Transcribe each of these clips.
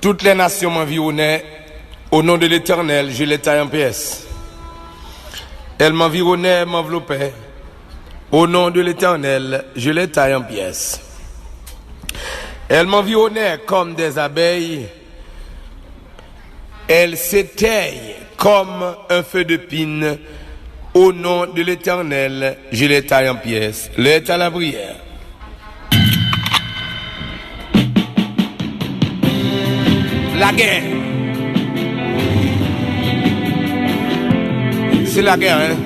Toutes les nations m'environnaient. Au nom de l'Éternel, je les taille en pièces. Elles m'environnaient, m'enveloppaient. Au nom de l'Éternel, je les taille en pièces. Elles m'environnaient comme des abeilles. Elles s'éteignent comme un feu de pine. Au nom de l'Éternel, je les taille en pièces. L'est à la prière. La guerre. C'est la guerre, hein.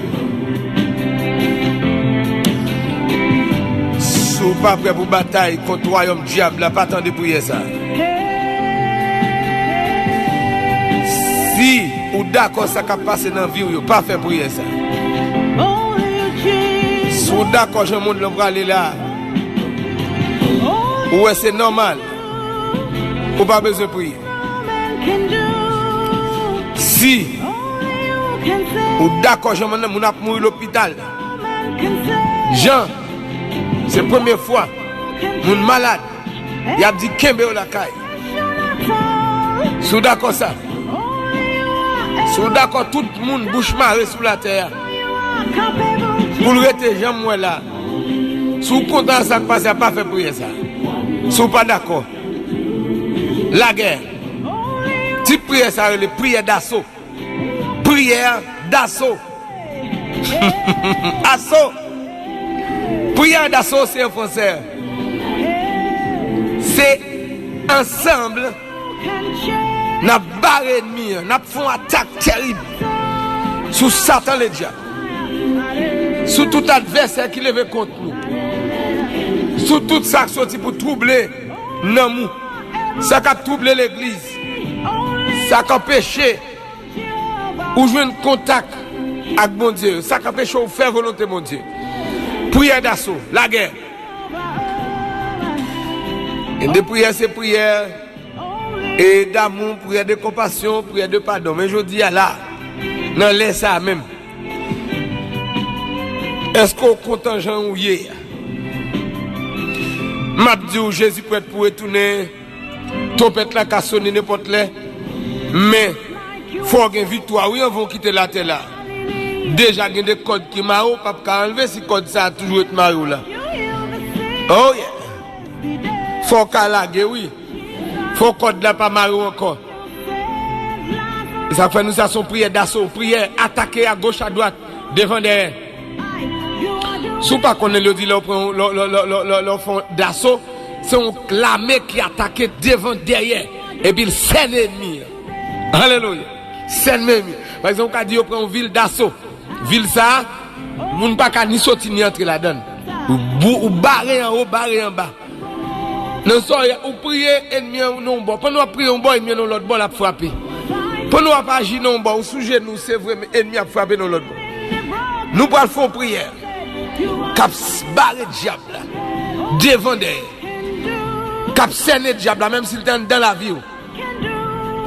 Si vous pas prêt pour bataille contre le royaume diable, là, pas attendre de prier ça. Si vous d'accord ça qui passe dans la vie, vous pas faire prier ça. Si vous d'accord, je monte le aller là. Ou c'est normal. Ou pas besoin de prier. Si ou d'accord, je m'en ai mouru à l'hôpital. Jean, c'est la première fois, mon malade, il a dit Kembe ou la caille. Si vous d'accord ça, si vous d'accord, tout le monde bouche marée sous la terre. Pour le rester, Jean, moi là. Si vous content ça qui passe, pas fait prier ça. Si vous pas d'accord, la guerre. Si prière ça, les prières d'assaut. Prière d'assaut. Assaut. Prière d'assaut, c'est un français. C'est ensemble. N'a barré ennemi, n'a fait une attaque terrible. Sous Satan le diable. Sous tout adversaire qui lève contre nous. Sous tout ça qui sorti pour troubler nous. Ça qui a troublé l'église. Ça qui a empêché ou jouer un contact avec mon Dieu. Ça qui a empêché ou faire volonté mon Dieu. Prière d'assaut, la guerre. Et de prière, c'est prière. Et d'amour, prière de compassion, prière de pardon. Mais je dis à là, non, laisse ça même. Est-ce qu'on content Jean ou hier? M'a dit Jésus peut être pour retourner. Trompette là, qu'à sonner n'importe là. Mais, faut qu'il y ait une victoire. Oui, on va quitter la terre là. Déjà, il y a des codes qui marrent, pas qu'à enlever si code ça a toujours été marrou là. Oh yeah. Faut qu'à laguer, oui. Faut code là pas marrou encore. Ça fait nous ça son prière d'assaut, prière attaquer à gauche à droite, devant derrière. Si pas qu'on le dit, leur fond d'assaut, c'est un clamé qui attaque devant derrière. Et puis il sait l'ennemi. Alléluia. C'est l'ennemi. Par exemple, on a dit, on prend une ville d'assaut. Ville ça, on ne peut pas ni sortir ni entrer là-dedans. Ou barrer en haut, barrer en bas. Nous sommes, ou prier, ennemi non bon. Pendant qu'on prie un bon, ennemi non l'autre bon l'a frappé. Pendant qu'on pas agir non bon, ou sujet nous, c'est vrai, mais ennemi a frappé non l'autre bon. Nous pouvons faire prière. Cap barrer diable devant derrière. Cap cerner diable même s'il est dans la vie.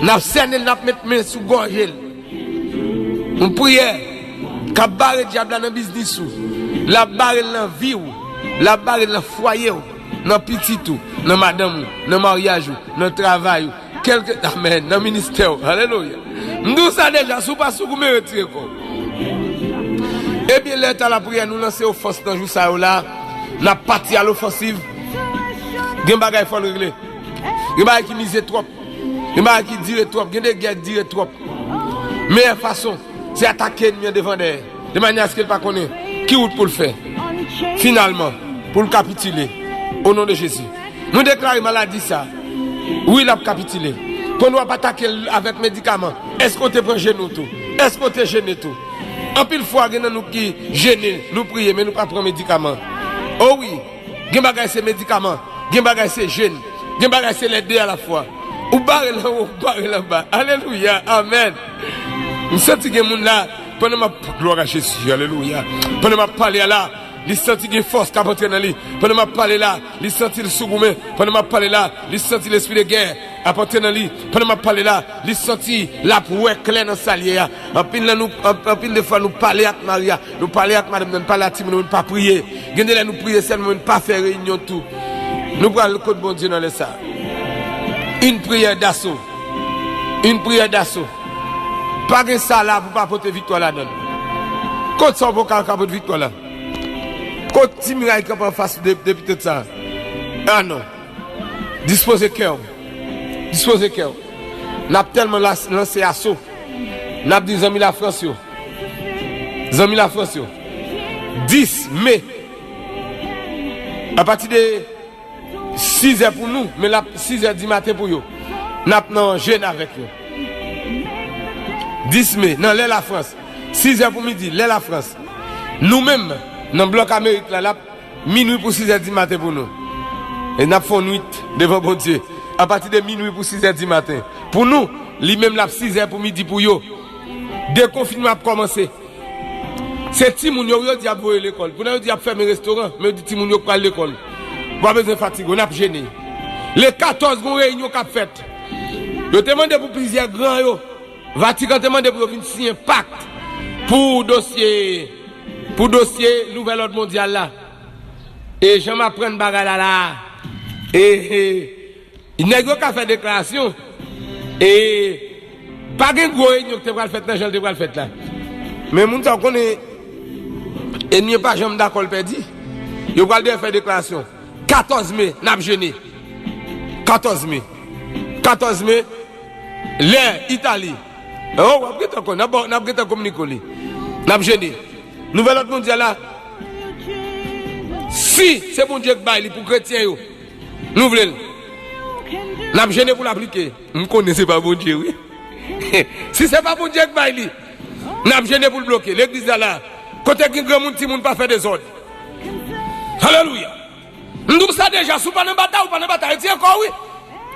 N'a cerner, n'a mettre main sous gorge. On prière. Cap barrer diable dans le business. La barrer dans la vie. La barrer dans le foyer. Dans le petit tout. Dans madame. Dans le mariage. Dans le travail. Amen. Dans le ministère. Alléluia. Nous ça déjà. Sous pas sous vous me retirez. Eh bien, l'heure à la prière, nous lancer aux forces dans le jour ça là. Nous parti à l'offensive. Il y a des bagages qu'il faut régler. Il y a des bagages qui misent trop. Il y a des bagages qui dirent trop. Il y a des guerres qui dirent trop. Meilleure façon, c'est attaquer l'ennemi devant derrière. De manière à ce qu'il ne connaisse pas. Qui route pour le faire? Finalement, pour le capituler. Au nom de Jésus. Nous déclarons maladie ça. Oui, il a capitulé. Pour nous attaquer avec médicaments. Est-ce qu'on te prend genou tout? Est-ce qu'on te gêne tout? En pile fois, il y a nous qui gênent, nous prions, mais nous ne prenons pas de médicaments. Oh oui, il y a des médicaments, il y a des gênes, il y a des les deux à la fois. Ou barre là haut, ou barre là bas. Alléluia, amen. Nous sentons que les gens là, pendant ma gloire à Jésus, alléluia. Pendant ma parler là, ils sentent une force qui a entré dans lui. Pendant ma parler là, ils sentent le sougoumé. Pendant ma parler là, ils sentent l'esprit de guerre à porter dans lui. Pendant ma parler là, ils sentent la pouvoir claire dans sa lière. En pile de fois, nous parler avec Maria, nous parler avec madame, nous parler à Tim, nous ne pas prier. Nous prier seulement, nous ne pas faire réunion tout. Nous prenons le code bon Dieu dans le ça. Une prière d'assaut. Une prière d'assaut. Pas de ça là pour pas porter victoire là-dedans. Quand ça va pas porter victoire là. Quand Timirail qui en face depuis tout ça. Ah non. Disposez cœur. Disposez cœur. N'a tellement lancé assaut. N'a dit amis la France yo. Amis la France yo. 10 mai. À partir de 6h pour nous, mais là 6h du matin pour eux. N'a pas jeûne avec eux. 10 mai, dans l'aile la France. 6h pour midi, l'aile la France. Nous-mêmes, dans le bloc Amérique, là, minuit pour 6h du matin pour nous. Et nous avons nuit devant bon Dieu. À partir de minuit pour 6h du matin. Pour nous, lui-même, là, 6h pour midi pour eux. Déconfinement a commencé. C'est Timoun yo dit à boire l'école. Pour nous dit à fermer restaurant, mais dit Timoun yo pas l'école. Pas besoin de fatigue, on a gêné. Les 14 réunions qu'a faites. Yo demandé pour plusieurs grands yo. Vatican demandé pour venir signer un pacte pour dossier nouvel ordre mondial là. Et j'en m'apprends bagarre là. Et il n'a pas fait déclaration. Et pas de gros réunion que tu vas faire dans le temps fait là. Mais moun sa connaît ennemi pas jamais d'accord perdu. Yo va faire déclaration. 14 mai, n'a jeûné. 14 mai. 14 mai, l'air Italie. Oh, n'a pas communiqué. N'a jeûné. Nouvel ordre mondial là. Si c'est bon Dieu qui baille pour chrétiens yo. Nous voulons. N'a jeûné pour l'appliquer. Nous connaissons pas bon Dieu oui. Si c'est pas bon Dieu qui baille, n'a jeûné pour le bloquer. L'église là. Côté qui grand monde ti monde pas faire des ordres. Alléluia. Nous ça déjà sous pas dans bataille ou pas dans bataille, c'est encore oui.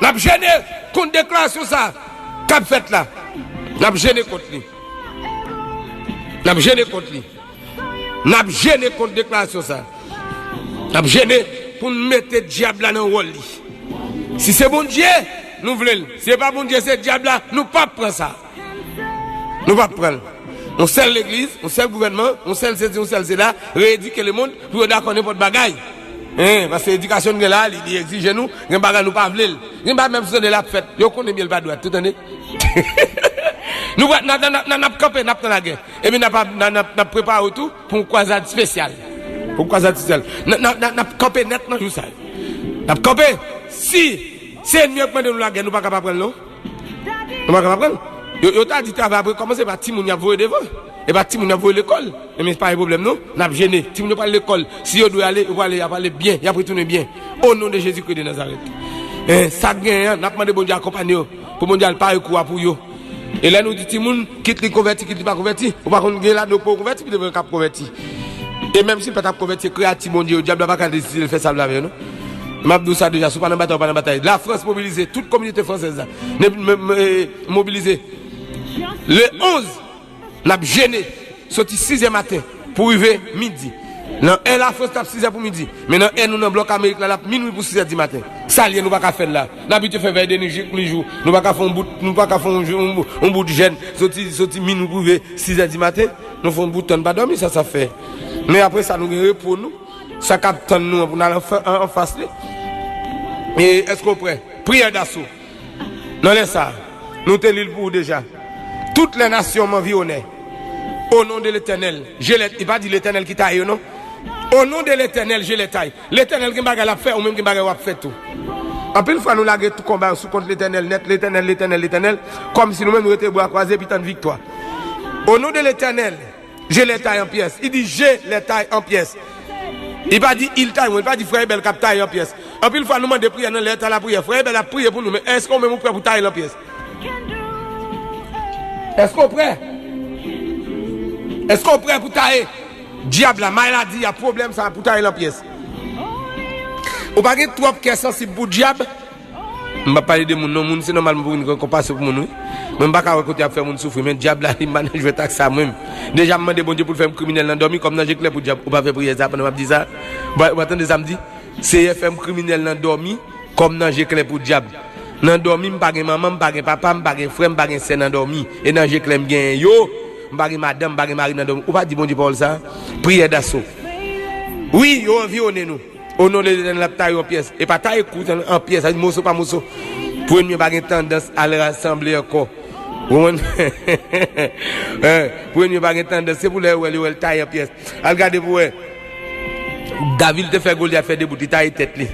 N'a gêné contre déclaration ça. Cap fait là. N'a gêné contre lui. N'a gêné contre lui. N'a gêné contre déclaration ça. N'a gêné pour mettre diable là dans rôle. Si c'est bon Dieu, nous voulons. Si c'est pas bon Dieu, c'est diable là, nous pas prendre ça. Nous pas prendre. On scelle l'église, on scelle le gouvernement, on scelle ceci, on scelle cela, rééduquer le monde pour d'accord n'importe bagaille. Parce que l'éducation est là, il exige nous, il ne nous pas vouloir. Il ne même si on est là fête, il connaît bien le pas droit, tout année. Nous n'avons campé, nous avons la guerre. Et puis nous avons préparé tout pour une croisade spéciale. Pour une croisade spéciale. Nous avons campé net dans tout ça. Nous avons campé. Si c'est mieux que nous la guerre, nous ne sommes pas capables de prendre. Nous ne sommes pas capables de prendre. Yo t'a dit travail après commencer par Timoun y a volé devant et par Timoun y a volé l'école mais c'est pas un problème non n'a gêné Timoun pas l'école si yo doit aller il va aller bien il a retourner bien au nom de Jésus-Christ de Nazareth ça gagne n'a demandé bon Dieu accompagner pour bon Dieu pas coup pour yo et là nous dit Timoun quitte les converti quitte pas converti ou pas qu'on gagne là pour converti puis devant cap converti et même si pas t'a converti créatif mon Dieu diable pas décider de faire ça là non Mabdou ça déjà sous pas dans bataille la France mobilisée toute communauté française mobilisée. Le 11, nous avons gêné, sorti 6h matin pour arriver midi. Dans la France, tape 6h pour midi. Mais dans nous dans le bloc Amérique, là, minuit pour 6h du matin. Ça, nous ne pouvons pas faire là. Nous avons fait veille d'énergie tous les jours. Nous ne pouvons pas faire un bout de gêne. Sorti minuit pour arriver 6h du matin. Nous faisons un bout de temps, pas dormir, ça fait. Mais après, ça nous repose nous. Ça capte nous pour aller en face. Et est-ce qu'on est prêt? Prière d'assaut. Non, laisse ça. Nous te l'île pour déjà. Toutes les nations m'environnent. Au nom de l'Éternel, je les il pas dit l'Éternel qui taille non. Au nom de l'Éternel, je les taille. L'Éternel qui bagarre l'a fait ou même qui bagarre a fait tout. En plus fois nous laguer tout combat sous contre l'Éternel net, l'Éternel comme si nous-mêmes nous étions bois croisés puis tant de victoire. Au nom de l'Éternel, je les taille en pièces. Il dit je les taille en pièces. Il pas dit il taille, il pas dit frère Bel cap taille en pièces. En plus fois nous demandons de prier dans l'état la prière. Frère Bel a prié pour nous mais est-ce qu'on même prêt pour tailler en pièces? Est-ce qu'on est prêt? Est-ce qu'on est prêt pour tailler? Diable, la maladie, il y a problème, ça pour tailler la pièce. Ou pas que trop qui est sensible pour diable? Je ne vais pas parler de mon nom, c'est normal pour une compassion pour mon. Je ne vais pas côté à faire mon souffrir, mais diable, je vais taxer ça moi-même. Déjà, je demande bon Dieu pour faire un criminel dans dormi, comme dans j'ai clair pour diable, ou pas faire prier ça, pendant que je dis ça. Vous attendez, ça me dit, c'est faire un criminel dans dormi, comme dans j'ai clair pour diable. Nan dormi m'page maman m'page papa m'page frère m'page sœur nan dormi et nan j'ai claim gen yo m'page madame m'page mari nan dormi ou pas dit bon Dieu Paul ça prière d'assaut oui yo environner nous au nom de l'Éternel la taille en pièces et pas taille coûte en pièces morceau par morceau Pour une pas tendance à le rassembler encore. Pour une pas tendance, c'est pour le taille en pièces. Regardez pour David te fait Goliath fait des bouts, il taille tête là.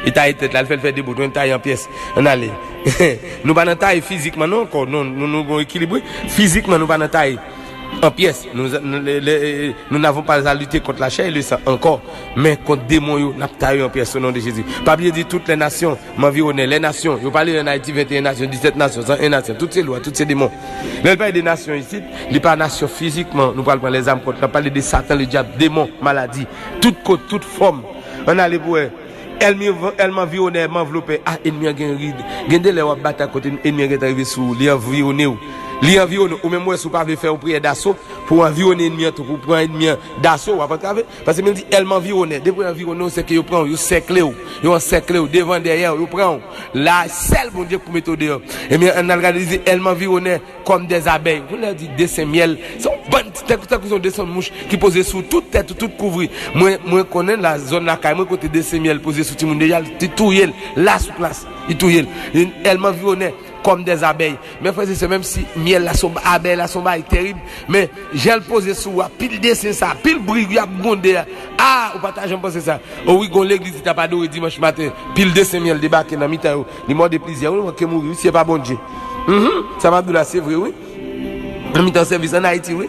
Il taille tête là, il fait des bouts, on taille en pièces. On allait. Nous pas dans taille physiquement non encore, nous équilibré. Physiquement nous pas dans taille en pièces. Nous n'avons pas à lutter contre la chair et le sang encore, mais contre des démons, nous avons taillé en pièces au nom de Jésus. Pas bien dit toutes les nations m'environner, les nations. Je parle en Haïti 21 nations, 17 nations, 101 nations, toutes ces lois, tous ces démons. Mais pas des nations ici, il pas nation physiquement. Nous parlons les âmes contre, nous parlons des satans, les diables, démons, maladies, toute côte, toute forme. On allait pour elle m'environne, elle m'enveloppe. Ah, ennemi a gagné. Gardez les batailles à côté, ennemi est arrivé sous, lui environné. Lui environne, ou même moi, si vous ne pouvez pas faire une prière d'assaut, pour environner ennemi, pour prendre ennemi d'assaut, parce que même dit, elle m'environne. Depuis environner, c'est que vous prenez, vous cerclez, vous encerclez, devant, derrière, vous prenez. La seule, mon Dieu, pour mettre dehors. Et bien, on a regardé, elle m'environne comme des abeilles. Vous l'avez dit, dessin miel. C'est une bonne, c'est dessin mouche qui posait sous toute tête, toute couvrie. Moi, connais la zone là, moi, côté dessin miel posé sous tout le monde, déjà, tout yel, là, sous place, tout yel. Elle m'environne comme des abeilles. Mais c'est même si miel la son abeille la son bail terrible, mais j'ai le posé sous pile dessin ça, pile brigue y a bondé. Ah, ou partage un peu c'est ça. Oh oui, gon l'église t'a pas doré dimanche matin, pile dessin miel débarqué dans mitan, li mort de plaisir, on va mourir, c'est pas bon Dieu. Ça va là, c'est vrai oui. Dans mitan service en Haïti oui.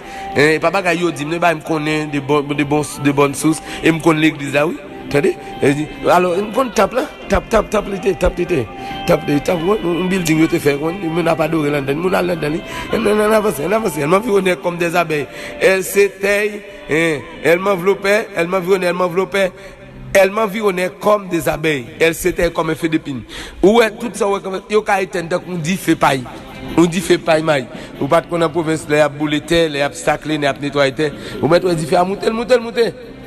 Papa ga yo dit me ba me connaît de bonnes sources et me connaît l'église là oui. Attendez, alors on tape là, tape un building te fait, on n'a pas doré là-dedans, on a là-dedans, on avance, elle m'environnait comme des abeilles, elle s'éteille, elle m'enveloppait, elle m'environnait comme des abeilles, elle s'éteille comme un feu d'épine. Ouais, tout ça, yo ka éteindre qu'on dit fait paille. On dit fait paille maille. Ou pas qu'on a province, les a boulé terre, les a saclé, les a nettoyé terre. Ou mettre dit fait à monter.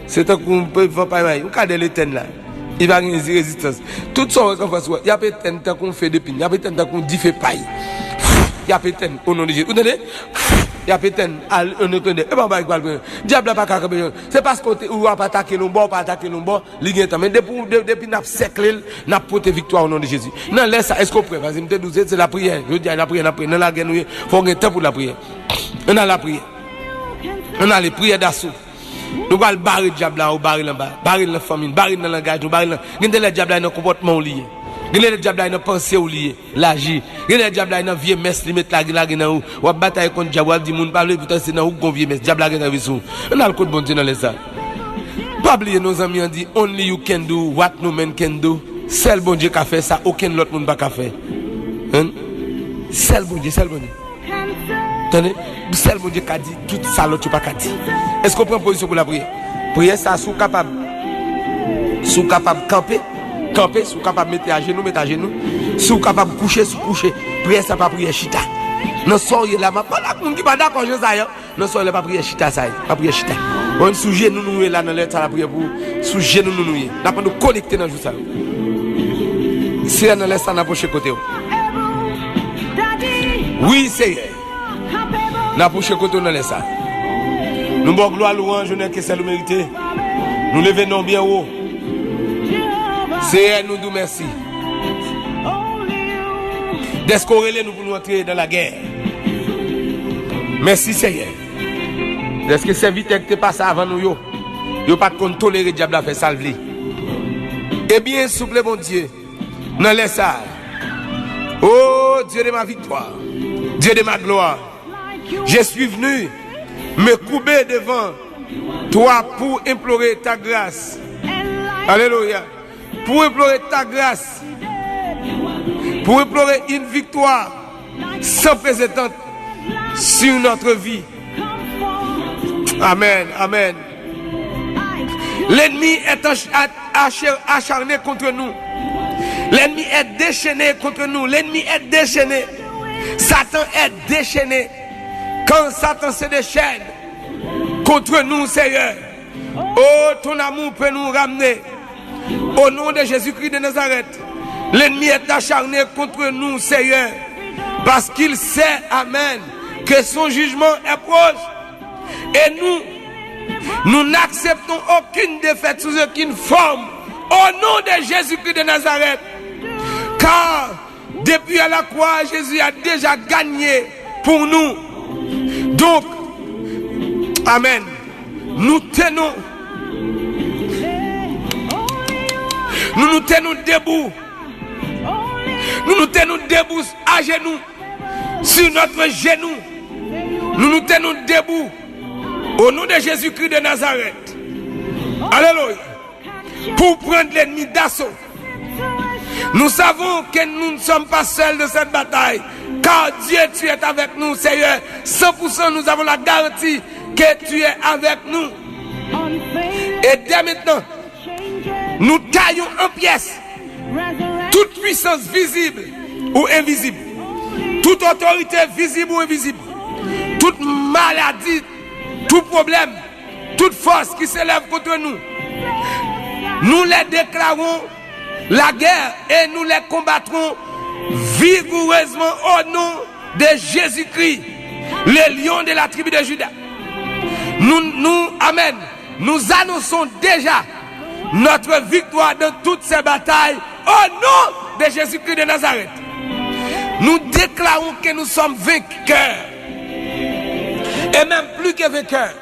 C'est un qu'on peut faire pas mal. On cadre l'étenne là. Il va gagner résistance. Tout ça qu'on fait il y a peut-être tant qu'on fait des pines, il y a peut-être tant qu'on dit fait paille. Il y a peut-être au nom de Jésus. Vous entendez? Il y a peut-être on entendait. Et bah diable pas capable. C'est parce qu'on va pas attaquer l'on bord, pas attaquer l'on bord, li gagne temps. Mais depuis n'a cerclé, n'a porté victoire au nom de Jésus. Non laisse ça, est-ce qu'on prie? Vas-y, me te douze, c'est la prière. Je dis la prière, dans la guerre nous, faut gagner temps pour la prière. On a la prière. On a les prières d'assaut. Nous allons barrer le diable là, barrer là bas, barrer la famille, barrer le langage, barrer le. Gardez le diable là dans comportement lié. Gardez le diable là dans pensée lié, l'agir. Gardez le diable là dans vieux messe, li mettre la dans ou. Ou bataille contre diable, dit moun parler pourtant c'est dans ou gon vieux messe, diable là dans visou. On a le code bon Dieu dans les ça. Pas oublier nos amis ont dit only you can do what no man can do. Seul bon Dieu qui a fait ça, aucun autre monde pas qu'à faire. Hein? Seul bon Dieu. Tenez, seul mon Dieu qui a dit tout ça l'autre pas qu'à dire. Est-ce qu'on prend position pour la prière? Prière ça sous capable camper, sous capable mettre à genoux, sous capable coucher. Prière ça pas prière chita. Non soyez là, pas là monde qui pas d'accord je ça. Non soyez pas prière chita ça, pas prière chita. On sous genou nous là dans l'état la prière pour sous genou nous. N'a pas nous connecter dans jour ça. Si on laisse ça n'approcher côté. Oui, c'est n'approcher côté dans les ça. Nous bon gloire louange, je n'ai que celle mérité. Nous levons bien haut. C'est nous nous merci. D'escorrer nous pour nous entrer dans la guerre. Merci Seigneur. Est-ce que c'est vite que tu passes avant nous yo? Yo pas de tolérer le diable à faire salver. Eh bien, souple mon Dieu. Dans les salles. Oh Dieu de ma victoire. Dieu de ma gloire. Je suis venu me couper devant toi pour implorer ta grâce. Alléluia. Pour implorer ta grâce. Pour implorer une victoire sans précédent sur notre vie. Amen. Amen. L'ennemi est acharné contre nous. L'ennemi est déchaîné contre nous. L'ennemi est déchaîné. Satan est déchaîné. Quand Satan se déchaîne contre nous, Seigneur, oh, ton amour peut nous ramener. Au nom de Jésus-Christ de Nazareth, l'ennemi est acharné contre nous, Seigneur, parce qu'il sait, Amen, que son jugement est proche. Et nous n'acceptons aucune défaite sous aucune forme. Au nom de Jésus-Christ de Nazareth, car Depuis à la croix, Jésus a déjà gagné pour nous. Donc, amen. Nous tenons debout. Nous nous tenons debout à genoux, sur notre genou. Nous nous tenons debout au nom de Jésus-Christ de Nazareth. Alléluia. Pour prendre l'ennemi d'assaut. Nous savons que nous ne sommes pas seuls de cette bataille, car Dieu, tu es avec nous, Seigneur. 100% nous avons la garantie que tu es avec nous. Et dès maintenant, nous taillons en pièces toute puissance visible ou invisible, toute autorité visible ou invisible, toute maladie, tout problème, toute force qui s'élève contre nous. Nous les déclarons la guerre et nous les combattrons vigoureusement au nom de Jésus-Christ, le lion de la tribu de Juda. Amen. Nous annonçons déjà notre victoire dans toutes ces batailles au nom de Jésus-Christ de Nazareth. Nous déclarons que nous sommes vainqueurs. Et même plus que vainqueurs.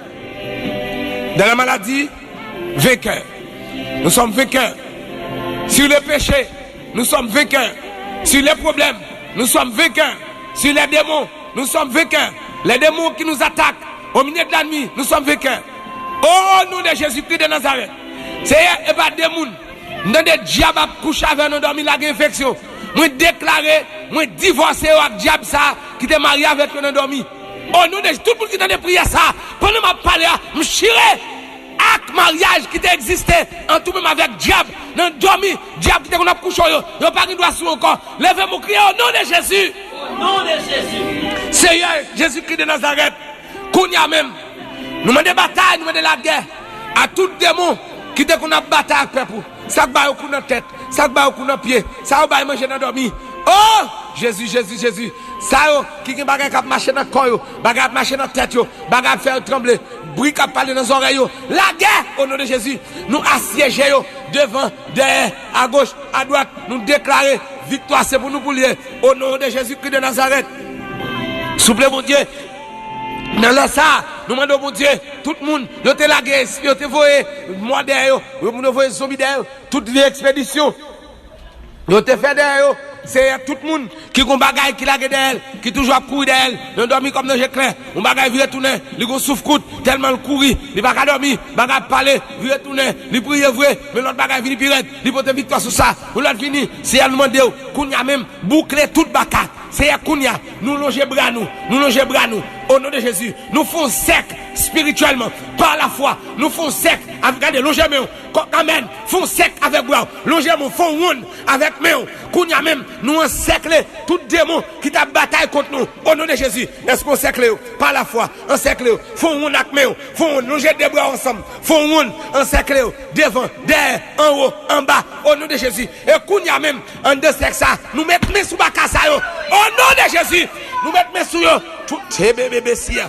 Dans la maladie, vainqueurs. Nous sommes vainqueurs. Sur le péché, nous sommes vainqueurs. Sur les problèmes, nous sommes vainqueurs. Sur les démons, nous sommes vainqueurs. Les démons qui nous attaquent au milieu de la nuit, nous sommes vainqueurs. Au nom de Jésus-Christ de Nazareth. C'est pas des gens. Dans des diables couchés avec nous dormir la infection. Moi déclarer, moi divorcer avec diable ça qui était marié avec nous dormi. Au nom de tout le monde qui dans des prières ça, pendant ma parler, me chirer avec mariage qui existé en tout même avec diable, dans dormi, diable qui était qu'on a couché yo pas qui doit sur encore. Levez mon cri au nom de Jésus. Au nom de Jésus. Seigneur Jésus-Christ de Nazareth, kounya même. Nous menons des batailles, nous menons la guerre à tout démon qui était qu'on a bataille avec peuple. Ça va au coup dans tête, ça va au coup dans pied, ça va manger dans dormi. Oh Jésus, Jésus, Jésus. Ça qui bagay k'ap marcher dans corps, bagay marcher dans tête yo, bagay faire trembler, bruit k'ap parler dans oreilles yo. La guerre au nom de Jésus. Nous assiéger yo devant, derrière, à gauche, à droite, nous déclarer victoire c'est pour nous pour lier au nom de Jésus-Christ de Nazareth. Souple mon Dieu. Dans là ça, nous demandons mon Dieu, tout le monde, yo te la guerre, yo te voyé moi derrière yo, nous voyé zombie derrière, toute l'expédition. Yo te fait derrière. C'est tout le monde qui a un bagage qui l'a d'elle, qui toujours a couru d'elle, il dormi comme dans le clair, un bagage vient tourner, il a souffre tellement le courir, il va pas dormir, bagage parler, vient tourner, il prie vrai, mais l'autre bagage vient pirate, il porte victoire sur ça, ou l'autre fini, c'est à demander, Kounia même, boucler toute bagage, c'est à Kounia, nous longer bras nous longer bras nous, au nom de Jésus, nous faisons sec spirituellement, par la foi, nous faisons sec, regardez, longer nous, amen, faisons sec avec bras, longer nous, faisons wound avec nous, Kounia même, nous encercler tout démon qui t'a bataille contre nous au nom de Jésus. Est-ce qu'on encercle par la foi, encercle, faut on acmer, faut on longer des bras ensemble, faut on encercle devant, derrière, en haut, en bas au nom de Jésus. Et kounya même en deux sexes nous mettons sous bakasa yo au nom de Jésus. Nous mettons sous yo tout bébé sia.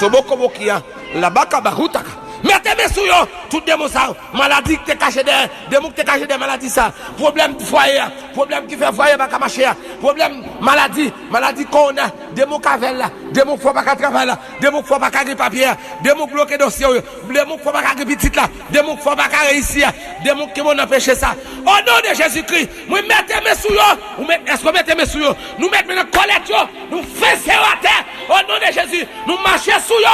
Soboko bokia la baka barutaka. Mettez-moi sous yo, tout démon ça, maladie qui te cache derrière, démon qui te cache derrière, maladie ça, problème de foyer, problème qui fait foyer, pas marcher, problème, maladie qu'on a, démon qui fait là, démon qui faut pas travailler là, démon qui faut pas gagner papier, démon qui bloqué dossier, démon qui faut pas gagner petit là, démon qui faut pas réussir, démon qui m'ont empêché ça. Au nom de Jésus-Christ, nous mettez-moi sous yo, est-ce que mettez-moi sous yo, nous mettons dans collecte yo, nous faisons à terre, au nom de Jésus, nous marchons sous yo,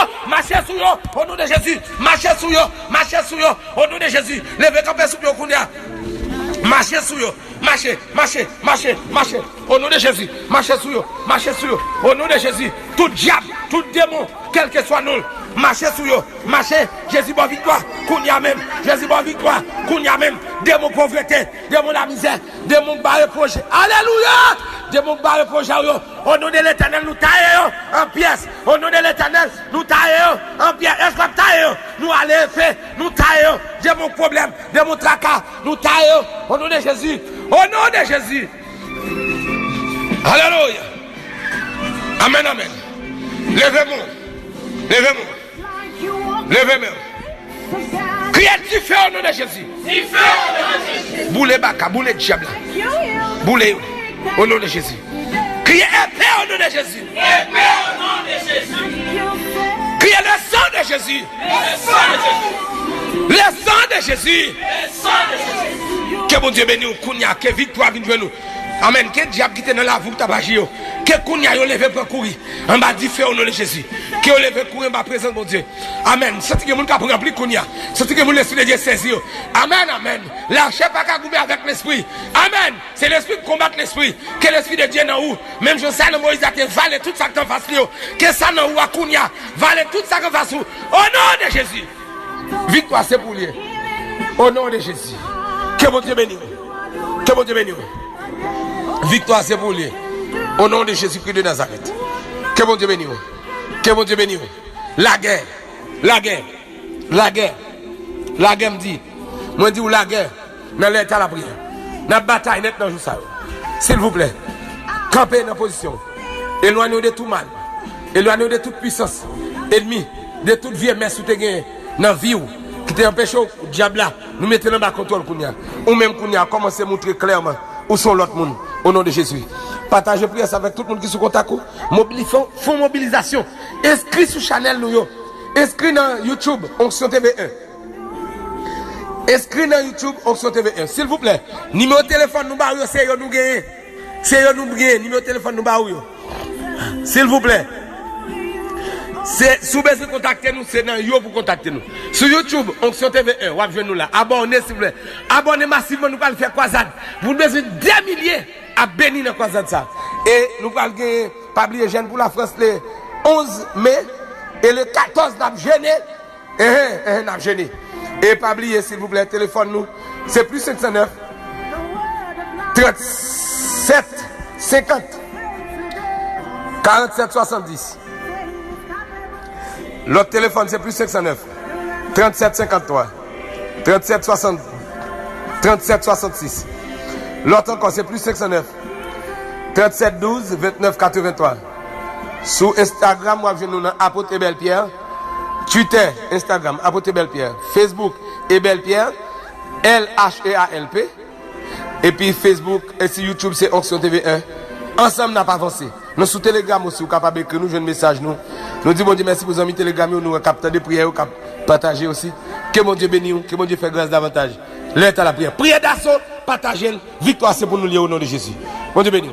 au nom de Jésus, marchez sous yo, au nom de Jésus. Levez campé sous yo, Kounia. Marchez sous yo, marchez, au nom de Jésus. Marchez sous yo, au nom de Jésus. Tout diable, tout démon, quel que soit nous, marchez sous yo, marchez. Jésus bon victoire, Kounia même. Jésus bon victoire, Kounia même. Démon pauvreté, démon la misère, démon barre projet. Alléluia. Démon barre projet. Au nom de l'Éternel, nous taillons en pièces. Au nom de l'Éternel, nous taillons en pièces. Est-ce qu'on taille? Nous allons faire, nous taillons. Démon problème, démon tracas, nous taillons. Au nom de Jésus. Au nom de Jésus. Alléluia. Amen, amen. Levez-moi. Criez du feu au nom de Jésus. Du feu au nom de Jésus. Boulez baka, boulez diable. Boulez. Au nom de Jésus. Criez épée au nom de Jésus. Épée au nom de Jésus. Criez le sang de Jésus. Le sang de Jésus. Le sang de Jésus. Le sang de Jésus. Que bon Dieu bénisse nous, Kounia, que victoire vienne nous. Amen. Que diable qui était dans la voûte de tabagie, que Kounia yo levé pour courir. En bas dit feu au nom de Jésus. Que yo levé courir en bas présence mon Dieu. Amen. C'est que moun ka pour remplir Kounia. C'est que moun l'esprit de Dieu saisi. Amen, amen. La chef pas qu'à gouverner avec l'esprit. Amen. C'est l'esprit qui combat l'esprit. Que l'esprit de Dieu dans où. Même je sais, Moïse a valé tout ça que t'en fasses. Que ça dans où à Kounia. Valé tout ça que fasse. Au nom de Jésus. Victoire c'est pour lui. Au nom de Jésus. Que mon Dieu bénisse. Que mon Dieu bénisse. Victoire c'est pour lui. Au nom de Jésus-Christ de Nazareth. Que mon Dieu bénisse. Que mon Dieu bénisse. La guerre. La guerre. La guerre. La guerre me dit. Moi dis la guerre. Dans l'état de la prière. Dans la bataille net dans le jour. S'il vous plaît. Campez dans la position. Éloignez-vous de tout mal. Éloignez-vous de toute puissance. Ennemi. De toute vie mais sous tes gains. Dans la vie qui t'empêche au diable là. Nous mettons dans le contrôle. Ou même Kounia. Commencez à montrer clairement. Où sont l'autre monde. Au nom de Jésus. Partagez prière avec tout le monde qui est sous contact. Font mobilisation. Inscrit sur Chanel nous. Inscrit dans YouTube, Onction TV1. Inscrit dans YouTube, Onction TV1. S'il vous plaît. Numéro de téléphone nous barrons, c'est nous gagner. C'est nous gagner. Numéro de téléphone nous barrons. S'il vous plaît. C'est sous besoin de contacter nous, c'est dans yo pour contacter nous. Sur YouTube, Onction TV1, vous avez nous là. Abonnez s'il vous plaît. Abonnez massivement, nous allons faire croisade. Vous devez 2 milliers à bénir dans croisade ça. Et nous allons gagner, pas oublier jeune pour la France le 11 mai et le 14 n'a gêné. N'a gêné. Et pas oublier s'il vous plaît, téléphone nous, c'est plus 509 37 50 47 70. L'autre téléphone c'est plus 509 37 53 37 60 37 66. L'autre encore c'est plus 509 37 12 29 83. Sur Instagram, moi je nous Apôtre Ebel Pierre. Twitter, Instagram, Apôtre Ebel Pierre. Facebook, Ebel Pierre. LHEALP. Et puis Facebook et sur YouTube c'est Onction TV1. Ensemble n'a pas avancé. Nous sous Telegram aussi, vous capable d'écrire nous, un message nous. Nous disons bon Dieu merci pour vos amis Telegram, nous captons des prières, nous partager aussi. Que mon Dieu bénisse, que mon Dieu fait grâce davantage. L'aide à la prière. Prière d'assaut, partagez. Victoire c'est pour nous lier au nom de Jésus. Mon Dieu bénisse.